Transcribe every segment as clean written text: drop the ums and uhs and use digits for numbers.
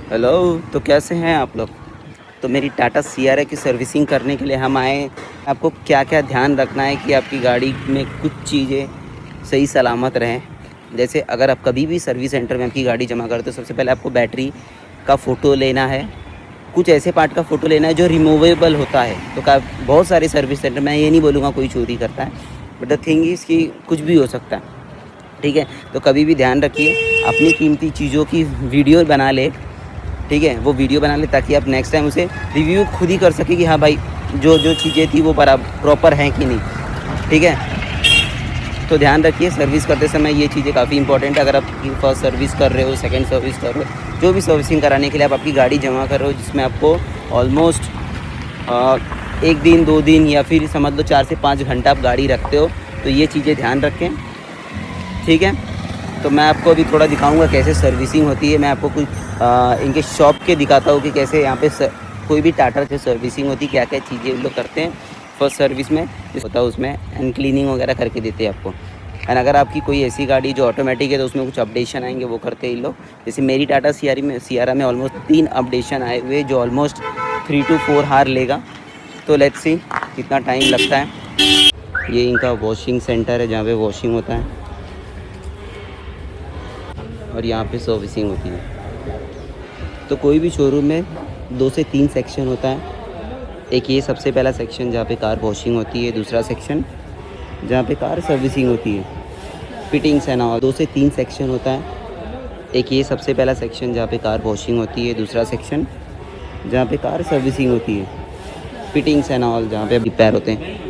Hello. तो कैसे हैं आप लोग? तो मेरी टाटा सियारा की सर्विसिंग करने के लिए हम आए। आपको क्या क्या ध्यान रखना है कि आपकी गाड़ी में कुछ चीज़ें सही सलामत रहें। जैसे अगर आप कभी भी सर्विस सेंटर में आपकी गाड़ी जमा करते हो, सबसे पहले आपको बैटरी का फ़ोटो लेना है। कुछ ऐसे पार्ट का फ़ोटो लेना है जो रिमूवेबल होता है। तो का बहुत सारे सर्विस सेंटर, मैं ये नहीं बोलूँगा कोई चोरी करता है, बट द थिंग इज़ कि कुछ भी हो सकता है। ठीक है, तो कभी भी ध्यान रखिए अपनी कीमती चीज़ों की वीडियो बना ले। ठीक है, वो वीडियो बना ले ताकि आप नेक्स्ट टाइम उसे रिव्यू खुद ही कर सकें कि हाँ भाई, जो जो चीज़ें थी वो प्रॉपर हैं कि नहीं। ठीक है, तो ध्यान रखिए सर्विस करते समय ये चीज़ें काफ़ी इंपॉर्टेंट है। अगर आप फर्स्ट सर्विस कर रहे हो, सेकंड सर्विस कर रहे हो, जो भी सर्विसिंग कराने के लिए आप आपकी गाड़ी जमा कर रहे हो, जिसमें आपको ऑलमोस्ट 1 दिन 2 दिन या फिर समझ लो 4 से 5 घंटा आप गाड़ी रखते हो, तो ये चीज़ें ध्यान रखें। ठीक है, तो मैं आपको अभी थोड़ा दिखाऊंगा कैसे सर्विसिंग होती है। मैं आपको कुछ इनके शॉप के दिखाता हूँ कि कैसे यहाँ पे कोई भी टाटा से सर्विसिंग होती है, क्या क्या चीज़ें उन लोग करते हैं फर्स्ट सर्विस में होता है उसमें, एंड क्लीनिंग वगैरह करके देते हैं आपको। एंड अगर आपकी कोई ऐसी गाड़ी जो ऑटोमेटिक है तो उसमें कुछ अपडेशन आएंगे, वो करते हैं इन लोग। जैसे मेरी टाटा सियारा में ऑलमोस्ट 3 अपडेशन आए हुए जो ऑलमोस्ट 3 to 4 आवर लेगा। तो लेट्स सी कितना टाइम लगता है। ये इनका वॉशिंग सेंटर है जहाँ पे वॉशिंग होता है और यहाँ पे सर्विसिंग होती है। तो कोई भी शोरूम में 2 से 3 सेक्शन होता है। एक ये सबसे पहला सेक्शन जहाँ पे कार वॉशिंग होती है, दूसरा सेक्शन जहाँ पे कार सर्विसिंग होती है, फिटिंग्स है ना। 2 से 3 सेक्शन होता है। एक ये सबसे पहला सेक्शन जहाँ पे कार वॉशिंग होती है, दूसरा सेक्शन जहाँ पे कार सर्विसिंग होती है, फिटिंग्स है ना, और जहाँ पे रिपेयर होते हैं।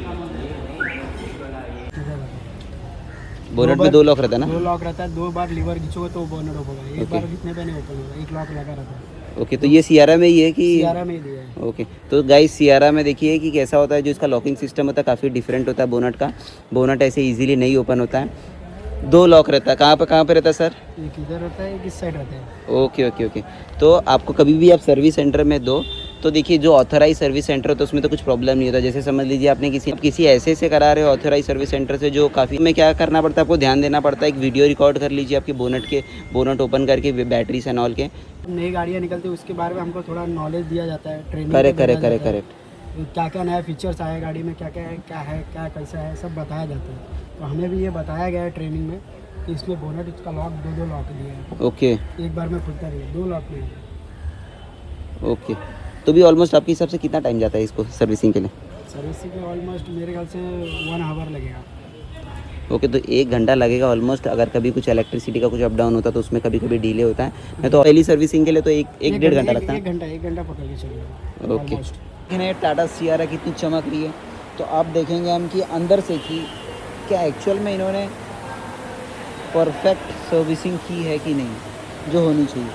बोनट में 2 लॉक रहता है ना? 2 लॉक रहता है, 2 बार लीवर खींचोगे तो बोनट ओपन होगा, एक ओके बार खींचने पे नहीं ओपन होगा, एक लॉक लगा रहता है। ओके, तो ये सियारा में ही है कि? सियारा में ही दिया है। ओके, तो गाइस सियारा में देखिए कि कैसा होता है। जो इसका लॉकिंग सिस्टम होता है काफ़ी डिफरेंट होता है बोनट का। बोनट ऐसे इजीली नहीं ओपन होता है। 2 लॉक रहता है। कहाँ पे रहता है सर? एक इधर रहता है, एक इस साइड रहता है। Okay okay okay. तो आपको कभी भी आप सर्विस सेंटर में दो, तो देखिए जो ऑथराइज सर्विस सेंटर होता है उसमें तो कुछ प्रॉब्लम नहीं होता। जैसे समझ लीजिए आपने किसी ऐसे से करा रहे हो ऑथराइज सर्विस सेंटर से, जो काफ़ी में क्या करना पड़ता है, आपको ध्यान देना पड़ता है। एक वीडियो रिकॉर्ड कर लीजिए आपके बोनट ओपन करके, बैटरी से ऑल के। नई गाड़ियाँ निकलती है उसके बारे में हमको थोड़ा नॉलेज दिया जाता है, ट्रेनिंग करेक्ट पे करेक्ट भेजा करेक्ट जाता है। करेक्ट। क्या क्या नया फीचर्स आया गाड़ी में, क्या क्या है, क्या कैसा है, सब बताया जाता है। तो हमें भी ये बताया गया है ट्रेनिंग में कि इसमें बोनट इसका लॉक 2 लॉक दिया है, ओके एक बार में खुलता नहीं है, 2 लॉक नहीं है। ओके। तो भी ऑलमोस्ट आपके हिसाब से कितना टाइम जाता है इसको सर्विसिंग के लिए? सर्विसिंग में ऑलमोस्ट मेरे ख्याल से 1 आवर लगेगा। ओके, तो 1 घंटा लगेगा ऑलमोस्ट। अगर कभी कुछ इलेक्ट्रिसिटी का कुछ अप डाउन होता है तो उसमें कभी कभी डिले होता है। मैं तो पहली सर्विसिंग के लिए तो एक डेढ़ घंटा लगता है। 1 घंटा पकड़ के चलिए ओके। ऑलमोस्ट। देखें टाटा सियारा कितनी चमक रही है, तो आप देखेंगे हम कि अंदर से कि क्या एक्चुअल में इन्होंने परफेक्ट सर्विसिंग की है कि नहीं, जो होनी चाहिए।